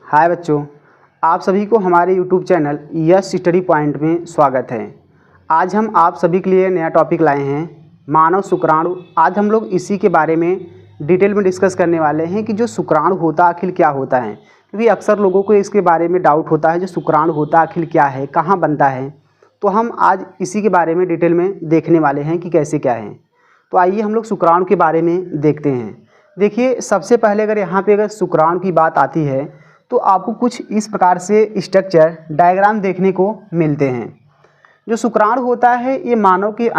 हाय बच्चों, आप सभी को हमारे YouTube channel yes study point में स्वागत है। आज हम आप सभी के लिए नया टॉपिक लाए हैं, मानव शुक्राणु। आज हम लोग इसी के बारे में डिटेल में डिस्कस करने वाले हैं कि जो शुक्राणु होता आखिर क्या होता है, क्योंकि अक्सर लोगों को इसके बारे में डाउट होता है, जो शुक्राणु होता आखिर क्या है, कहाँ बनता है। तो हम आज इसी के बारे में डिटेल में देखने वाले हैं कि कैसे क्या है। तो आइए हम लोग शुक्राणु के बारे में देखते हैं। देखिए, सबसे पहले अगर शुक्राणु की बात आती है तो आपको कुछ इस प्रकार से स्ट्रक्चर डायग्राम देखने को मिलते हैं। जो शुक्राणु होता है ये मानव के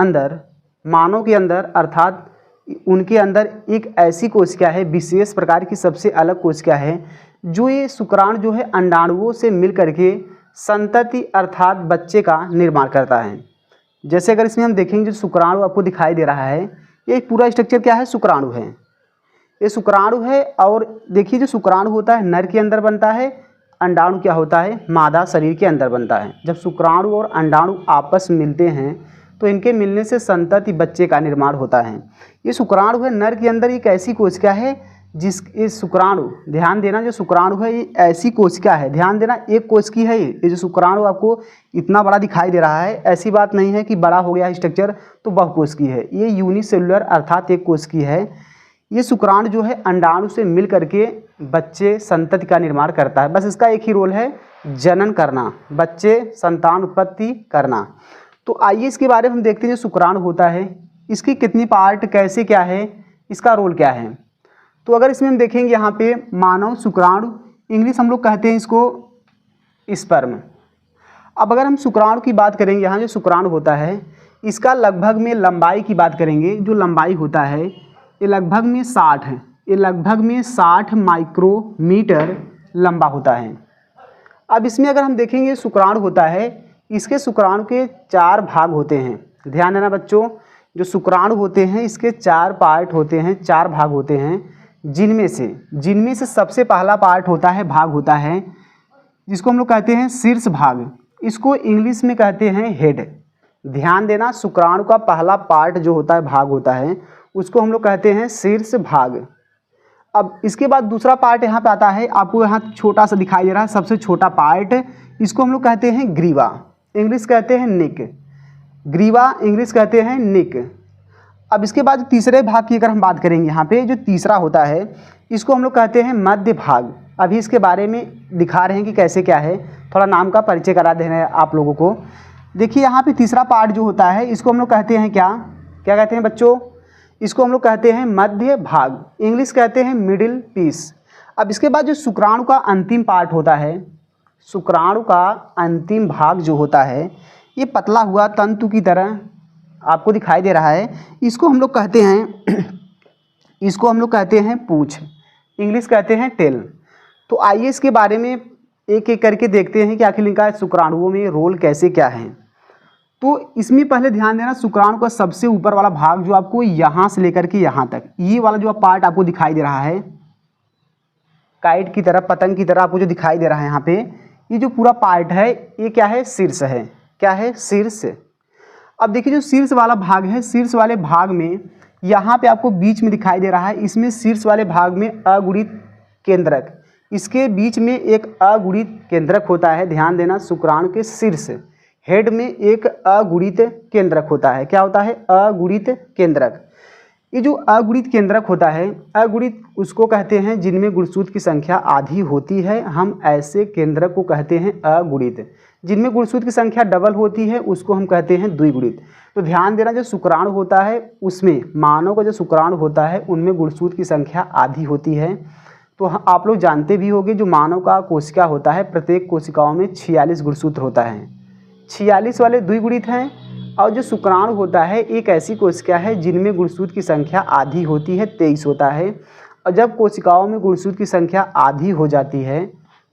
अंदर अर्थात उनके अंदर एक ऐसी कोशिका है, विशेष प्रकार की सबसे अलग कोशिका है, जो ये शुक्राणु जो है अंडाणुओं से मिल करके संतति अर्थात बच्चे का निर्माण करता है। जैसे अगर इसमें हम देखेंगे, जो शुक्राणु आपको दिखाई दे रहा है, ये पूरा स्ट्रक्चर क्या है, शुक्राणु है। ये शुक्राणु है। और देखिए, जो शुक्राणु होता है नर के अंदर बनता है, अंडाणु क्या होता है, मादा शरीर के अंदर बनता है। जब शुक्राणु और अंडाणु आपस में मिलते हैं तो इनके मिलने से संतति बच्चे का निर्माण होता है। ये शुक्राणु है नर के अंदर एक ऐसी कोशिका है ये शुक्राणु, ध्यान देना, जो शुक्राणु है ये ऐसी कोशिका है, ध्यान देना, एक कोशिकी है। ये जो शुक्राणु आपको इतना बड़ा दिखाई दे रहा है, ऐसी बात नहीं है कि बड़ा हो गया स्ट्रक्चर तो बहुकोशिकीय है। ये यूनिसेलुलर अर्थात एक कोशिकीय है। ये शुक्राणु जो है अंडाणु से मिल करके बच्चे संतति का निर्माण करता है। बस इसका एक ही रोल है, जनन करना, बच्चे संतान उत्पत्ति करना। तो आइए इसके बारे में हम देखते हैं। जो शुक्राणु होता है इसकी कितनी पार्ट, कैसे क्या है, इसका रोल क्या है। तो अगर इसमें हम देखेंगे, यहाँ पे मानव शुक्राणु, इंग्लिश हम लोग कहते हैं इसको स्पर्म। अब अगर हम शुक्राणु की बात करेंगे, यहाँ जो शुक्राणु होता है इसका लगभग में लंबाई की बात करेंगे, जो लंबाई होता है ये लगभग में 60 है। ये लगभग में 60 माइक्रोमीटर लंबा होता है। अब इसमें अगर हम देखेंगे, शुक्राणु होता है, इसके शुक्राणु के 4 भाग होते हैं। ध्यान देना बच्चों, जो शुक्राणु होते हैं इसके 4 पार्ट होते हैं, 4 भाग होते हैं, जिनमें से सबसे पहला पार्ट होता है, भाग होता है, जिसको हम लोग कहते हैं शीर्ष भाग। इसको इंग्लिश में कहते हैं हेड। ध्यान देना, शुक्राणु का पहला पार्ट जो होता है, भाग होता है, उसको हम लोग कहते हैं शीर्ष भाग। अब इसके बाद दूसरा पार्ट यहाँ पे आता है, आपको यहाँ छोटा सा दिखाई दे रहा है, सबसे छोटा पार्ट, इसको हम लोग कहते हैं ग्रीवा, इंग्लिश कहते हैं निक। ग्रीवा इंग्लिश कहते हैं निक। अब इसके बाद तीसरे भाग की अगर हम बात करेंगे, यहाँ पे जो तीसरा होता है इसको हम लोग कहते हैं मध्य भाग। अभी इसके बारे में दिखा रहे हैं कि कैसे क्या है, थोड़ा नाम का परिचय करा दे रहे हैं आप लोगों को। देखिए, यहाँ पे तीसरा पार्ट जो होता है इसको हम लोग कहते हैं क्या कहते हैं बच्चों, इसको हम लोग कहते हैं मध्य भाग, इंग्लिश कहते हैं मिडिल पीस। अब इसके बाद जो शुक्राणु का अंतिम पार्ट होता है, शुक्राणु का अंतिम भाग जो होता है, ये पतला हुआ तंतु की तरह आपको दिखाई दे रहा है। इसको हम लोग कहते हैं पूंछ, इंग्लिश कहते हैं टेल। तो आइए इसके बारे में एक एक करके देखते हैं कि आखिर इनका शुक्राणुओं में रोल कैसे क्या है। तो इसमें पहले ध्यान देना, शुक्राणु का सबसे ऊपर वाला भाग जो आपको यहाँ से लेकर के यहाँ तक, ये वाला जो पार्ट आपको दिखाई दे रहा है, काइट की तरह, पतंग की तरह आपको जो दिखाई दे रहा है यहाँ पे, ये जो पूरा पार्ट है ये क्या है, शीर्ष है। क्या है, शीर्ष। अब देखिए, जो शीर्ष वाला भाग है, शीर्ष वाले भाग में यहाँ पे आपको बीच में दिखाई दे रहा है, इसमें शीर्ष वाले भाग में अगुणित केंद्रक, इसके बीच में एक अगुणित केंद्रक होता है। ध्यान देना, शुक्राणु के शीर्ष हेड में एक अगुणित केंद्रक होता है। क्या होता है, अगुणित केंद्रक। ये जो अगुणित केंद्रक होता है, अगुणित उसको कहते हैं जिनमें गुणसूत्र की संख्या आधी होती है, हम ऐसे केंद्रक को कहते हैं अगुणित। जिनमें गुणसूत्र की संख्या डबल होती है उसको हम कहते हैं द्विगुणित। तो ध्यान देना, जो शुक्राणु होता है उसमें, मानव का जो शुक्राणु होता है उनमें गुणसूत्र की संख्या आधी होती है। तो आप लोग जानते भी होंगे, जो मानव का कोशिका होता है, प्रत्येक कोशिकाओं में 46 गुणसूत्र होता है, 46 वाले द्विगुणित हैं। और जो शुक्राणु होता है एक ऐसी कोशिका है जिनमें गुणसूत्र की संख्या आधी होती है, 23 होता है। और जब कोशिकाओं में गुणसूत्र की संख्या आधी हो जाती है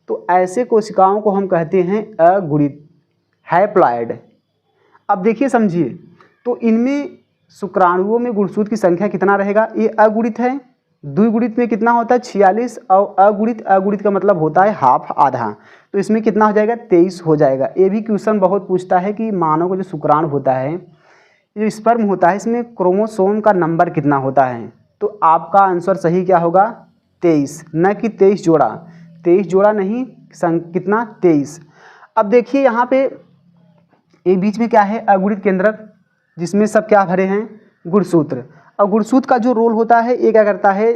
तो ऐसे कोशिकाओं को हम कहते हैं अगुणित, हैप्लॉइड। अब देखिए, समझिए, तो इनमें शुक्राणुओं में गुणसूत्र की संख्या कितना रहेगा, ये अगुणित है। द्विगुणित में कितना होता है, 46, और अगुणित का मतलब होता है हाफ, आधा। तो इसमें कितना हो जाएगा, 23 हो जाएगा। ये भी क्वेश्चन बहुत पूछता है कि मानव का जो शुक्राणु होता है, जो स्पर्म होता है, इसमें क्रोमोसोम का नंबर कितना होता है। तो आपका आंसर सही क्या होगा, 23, न कि 23 जोड़ा, 23 जोड़ा नहीं, कितना 23। अब देखिए यहाँ पे ये बीच में क्या है, अगुणित केंद्रक, जिसमें सब क्या भरे हैं, गुणसूत्र। और गुणसूत्र का जो रोल होता है, ये क्या करता है,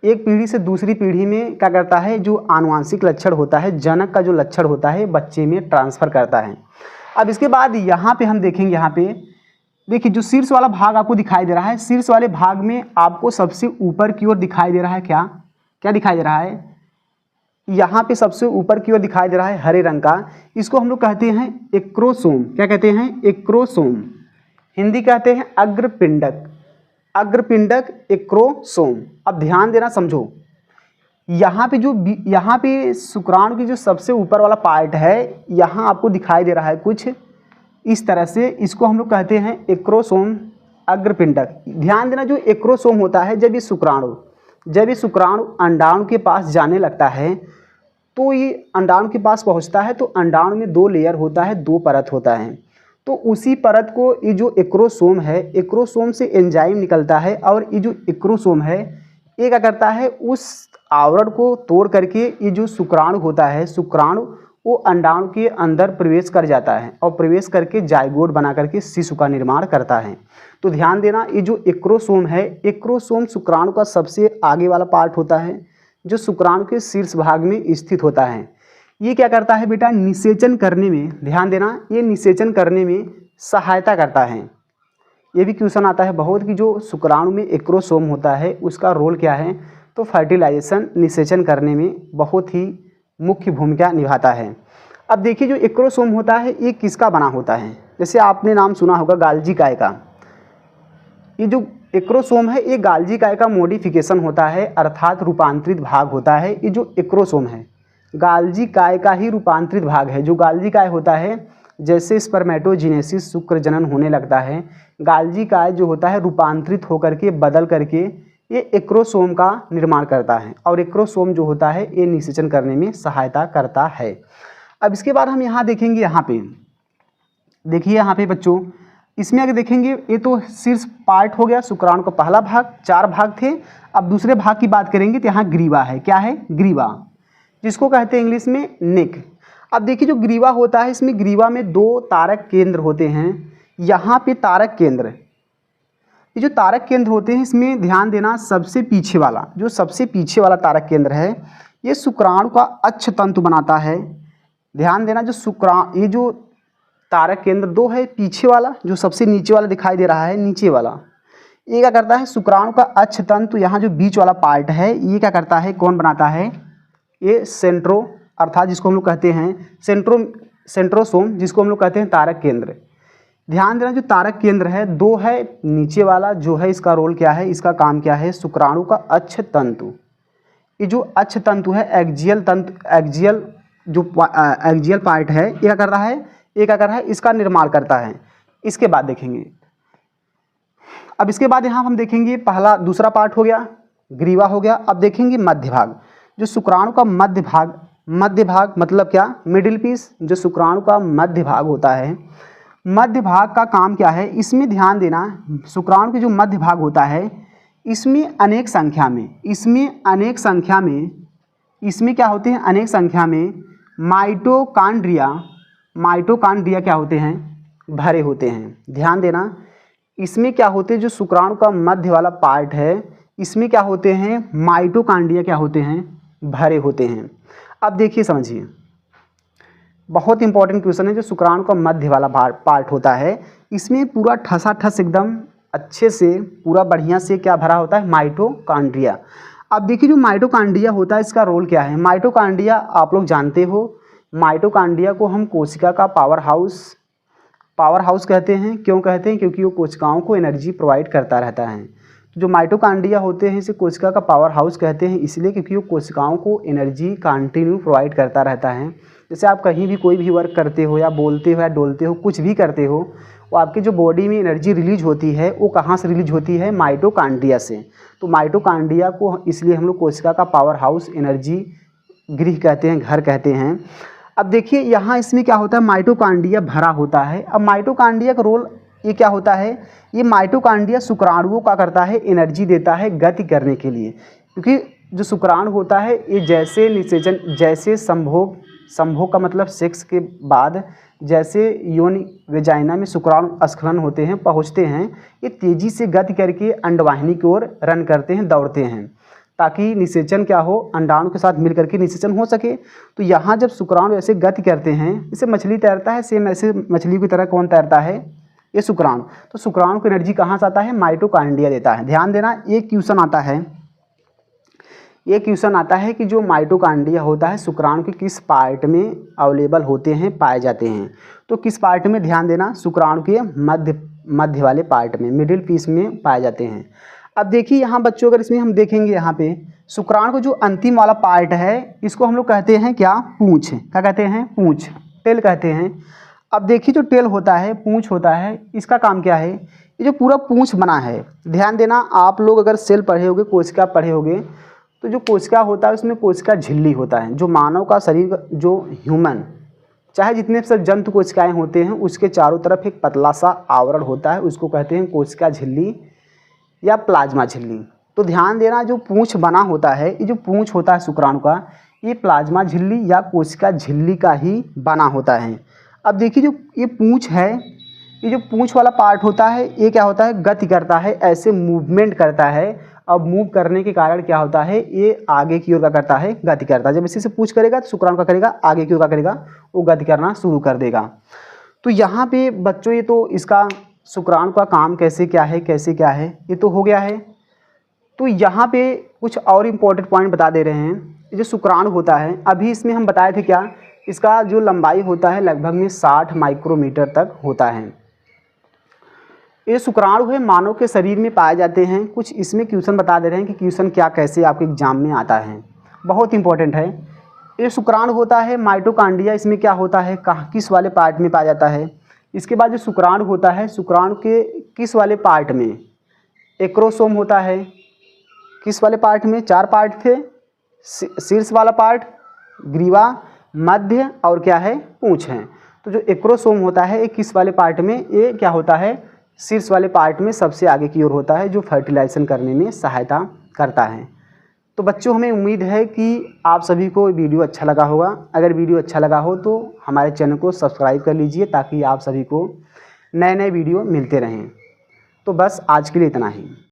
एक पीढ़ी से दूसरी पीढ़ी में क्या करता है, जो आनुवांशिक लक्षण होता है, जनक का जो लक्षण होता है, बच्चे में ट्रांसफ़र करता है। अब इसके बाद यहाँ पे हम देखेंगे, यहाँ पे देखिए जो शीर्ष वाला भाग आपको दिखाई दे रहा है, शीर्ष वाले भाग में आपको सबसे ऊपर की ओर दिखाई दे रहा है, क्या क्या दिखाई दे रहा है, यहाँ पे सबसे ऊपर की ओर दिखाई दे रहा है हरे रंग का, इसको हम लोग कहते हैं एक्रोसोम। क्या कहते हैं, एक्रोसोम। हिंदी कहते हैं अग्रपिंडक, अग्रपिंडक एक्रोसोम। अब ध्यान देना, समझो, यहाँ पे शुक्राणु की जो सबसे ऊपर वाला पार्ट है, यहाँ आपको दिखाई दे रहा है कुछ इस तरह से, इसको हम लोग कहते हैं एक्रोसोम अग्रपिंडक। ध्यान देना, जो एक्रोसोम होता है, जब ये शुक्राणु अंडाणु के पास जाने लगता है, तो ये अंडाणु के पास पहुंचता है, तो अंडाणु में 2 लेयर होता है, 2 परत होता है। तो उसी परत को ये जो एक्रोसोम है, एक्रोसोम से एंजाइम निकलता है, और ये जो एक्रोसोम है ये क्या करता है, उस आवरण को तोड़ करके ये जो शुक्राणु होता है, शुक्राणु वो अंडाणु के अंदर प्रवेश कर जाता है, और प्रवेश करके जाइगोट बना करके शिशु का निर्माण करता है। तो ध्यान देना, ये जो एक्रोसोम है, एक्रोसोम शुक्राणु का सबसे आगे वाला पार्ट होता है, जो शुक्राणु के शीर्ष भाग में स्थित होता है। ये क्या करता है बेटा, निषेचन करने में, ध्यान देना, ये निषेचन करने में सहायता करता है। ये भी क्वेश्चन आता है बहुत कि जो शुक्राणु में एक्रोसोम होता है उसका रोल क्या है, तो फर्टिलाइजेशन, निषेचन करने में बहुत ही मुख्य भूमिका निभाता है। अब देखिए जो एक्रोसोम होता है ये किसका बना होता है, जैसे आपने नाम सुना होगा गाल्जी काय का। ये जो एक्रोसोम है ये गाल्जी काय का मॉडिफिकेशन होता है, अर्थात रूपांतरित भाग होता है। ये जो एक्रोसोम है गाल्जी काय का ही रूपांतरित भाग है। जो गाल्जी काय होता है, जैसे स्पर्मेटोजेनेसिस, शुक्र जनन होने लगता है, गाल्जी काय जो होता है रूपांतरित होकर के, बदल करके ये एक्रोसोम का निर्माण करता है, और एक्रोसोम जो होता है ये निषेचन करने में सहायता करता है। अब इसके बाद हम यहाँ देखेंगे, यहाँ पे देखिए, यहाँ पे बच्चों, इसमें अगर देखेंगे, ये तो शीर्ष पार्ट हो गया, शुक्राणु का पहला भाग, 4 भाग थे। अब दूसरे भाग की बात करेंगे तो यहाँ ग्रीवा है। क्या है, ग्रीवा, जिसको कहते हैं इंग्लिश में नेक। अब देखिए जो ग्रीवा होता है, इसमें ग्रीवा में 2 तारक केंद्र होते हैं। यहाँ पे तारक केंद्र, ये जो तारक केंद्र होते हैं, इसमें ध्यान देना, सबसे पीछे वाला तारक केंद्र है, ये शुक्राणु का अक्ष तंतु बनाता है। ध्यान देना, ये जो तारक केंद्र 2 है, पीछे वाला जो सबसे नीचे वाला दिखाई दे रहा है, नीचे वाला, ये क्या करता है, शुक्राणु का अक्ष तंतु, यहाँ जो बीच वाला पार्ट है ये क्या करता है, कौन बनाता है, ये सेंट्रो, अर्थात जिसको हम लोग कहते हैं सेंट्रोसोम, जिसको हम लोग कहते हैं तारक केंद्र। ध्यान देना, जो तारक केंद्र है 2 है, नीचे वाला जो है इसका रोल क्या है, इसका काम क्या है, शुक्राणु का अक्ष तंतु। ये जो अक्ष तंतु है, एक्जियल पार्ट है, ये क्या कर रहा है, इसका निर्माण करता है। इसके बाद देखेंगे, अब इसके बाद यहाँ हम देखेंगे, दूसरा पार्ट हो गया, ग्रीवा हो गया। अब देखेंगे मध्य भाग, जो शुक्राणु का मध्य भाग मतलब क्या, मिडिल पीस, जो शुक्राणु का मध्य भाग होता है, मध्य भाग का काम क्या है, इसमें ध्यान देना, शुक्राणु के जो मध्य भाग होता है, इसमें अनेक संख्या में माइटोकॉन्ड्रिया क्या होते हैं, भरे होते हैं। ध्यान देना, इसमें क्या होते हैं, जो शुक्राणु का मध्य वाला पार्ट है, इसमें क्या होते हैं, माइटोकॉन्ड्रिया क्या होते हैं, भरे होते हैं। अब देखिए, समझिए, बहुत इंपॉर्टेंट क्वेश्चन है। जो शुक्राणु का मध्य वाला पार्ट होता है, इसमें पूरा ठसाठस एकदम अच्छे से, पूरा बढ़िया से क्या भरा होता है, माइटोकॉन्ड्रिया। अब देखिए जो माइटोकॉन्ड्रिया होता है, इसका रोल क्या है। माइटोकॉन्ड्रिया आप लोग जानते हो, माइटोकॉन्ड्रिया को हम कोशिका का पावर हाउस कहते हैं। क्यों कहते हैं, क्योंकि वो कोशिकाओं को एनर्जी प्रोवाइड करता रहता है। जो माइटोकॉन्ड्रिया होते हैं, इसे कोशिका का पावर हाउस कहते हैं, इसलिए क्योंकि वो कोशिकाओं को एनर्जी कंटिन्यू प्रोवाइड करता रहता है। जैसे आप कहीं भी कोई भी वर्क करते हो, या बोलते हो, या डोलते हो, कुछ भी करते हो, वो आपकी जो बॉडी में एनर्जी रिलीज होती है, वो कहाँ से रिलीज होती है, माइटोकॉन्ड्रिया से। तो माइटोकॉन्ड्रिया को इसलिए हम लोग कोशिका का पावर हाउस, एनर्जी गृह कहते हैं, घर कहते हैं। अब देखिए यहाँ इसमें क्या होता है, माइटोकॉन्ड्रिया भरा होता है। अब माइटोकॉन्ड्रिया का रोल ये क्या होता है, ये माइटोकॉन्ड्रिया शुक्राणुओं का करता है, एनर्जी देता है गति करने के लिए, क्योंकि जो शुक्राणु होता है ये जैसे निषेचन, जैसे संभोग का मतलब सेक्स के बाद जैसे योनि वेजाइना में शुक्राणु स्खलन होते हैं, पहुँचते हैं, ये तेज़ी से गति करके अंडवाहिनी की ओर रन करते हैं, दौड़ते हैं, ताकि निषेचन क्या हो, अंडाणु के साथ मिल करके निषेचन हो सके। तो यहाँ जब शुक्राणु ऐसे गति करते हैं, जैसे मछली तैरता है, सेम ऐसे मछली की तरह कौन तैरता है, ये शुक्राणु। तो शुक्राणु की एनर्जी कहाँ से आता है, माइटोकॉन्ड्रिया देता है। ध्यान देना, एक क्वेश्चन आता है कि जो माइटोकॉन्ड्रिया होता है शुक्राणु के किस पार्ट में अवेलेबल होते हैं, पाए जाते हैं। तो किस पार्ट में, ध्यान देना, शुक्राणु के मध्य वाले पार्ट में, मिडिल पीस में पाए जाते हैं। अब देखिए यहाँ बच्चों, अगर इसमें हम देखेंगे यहाँ पे शुक्राणु का जो अंतिम वाला पार्ट है, इसको हम लोग कहते हैं क्या, पूंछ। क्या कहते हैं, पूंछ, टेल कहते हैं। अब देखिए जो टेल होता है, पूंछ होता है, इसका काम क्या है, ये जो पूरा पूंछ बना है, ध्यान देना, आप लोग अगर सेल पढ़े होगे, कोशिका पढ़े होगे, तो जो कोशिका होता है उसमें कोशिका झिल्ली होता है। जो मानव का शरीर, जो ह्यूमन, चाहे जितने सब जंतु कोशिकाएं होते हैं, उसके चारों तरफ एक पतला सा आवरण होता है, उसको कहते हैं कोशिका झिल्ली या प्लाज्मा झिल्ली। तो ध्यान देना, जो पूंछ बना होता है, ये जो पूंछ होता है शुक्राणु का, ये प्लाज्मा झिल्ली या कोशिका झिल्ली का ही बना होता है। अब देखिए जो ये पूंछ है, ये जो पूंछ वाला पार्ट होता है, ये क्या होता है, गति करता है, ऐसे मूवमेंट करता है। अब मूव करने के कारण क्या होता है, ये आगे की ओर का करता है, गति करता है। जब इसी से पूंछ करेगा तो शुक्राणु का करेगा, आगे की ओर का करेगा, वो गति करना शुरू कर देगा। तो यहाँ पे बच्चों ये तो इसका शुक्राणु का काम कैसे क्या है, ये तो हो गया है। तो यहाँ पे कुछ और इम्पोर्टेंट पॉइंट बता दे रहे हैं। ये जो शुक्राणु होता है, अभी इसमें हम बताए थे क्या, इसका जो लंबाई होता है लगभग में 60 माइक्रोमीटर तक होता है। ये शुक्राणु है, मानव के शरीर में पाए जाते हैं। कुछ इसमें क्वेश्चन बता दे रहे हैं कि क्वेश्चन क्या कैसे आपके एग्जाम में आता है, बहुत इंपॉर्टेंट है। ये शुक्राणु होता है माइटोकॉन्ड्रिया, इसमें क्या होता है, कहाँ किस वाले पार्ट में पाया जाता है। इसके बाद जो शुक्राणु होता है, शुक्राणु के किस वाले पार्ट में, एक्रोसोम होता है, किस वाले पार्ट में, 4 पार्ट थे, शीर्ष वाला पार्ट, ग्रीवा, मध्य और क्या है, पूंछ है। तो जो एक्रोसोम होता है ये किस वाले पार्ट में, ये क्या होता है, शीर्ष वाले पार्ट में सबसे आगे की ओर होता है, जो फर्टिलाइजेशन करने में सहायता करता है। तो बच्चों, हमें उम्मीद है कि आप सभी को वीडियो अच्छा लगा होगा। अगर वीडियो अच्छा लगा हो तो हमारे चैनल को सब्सक्राइब कर लीजिए, ताकि आप सभी को नए नए वीडियो मिलते रहें। तो बस आज के लिए इतना ही।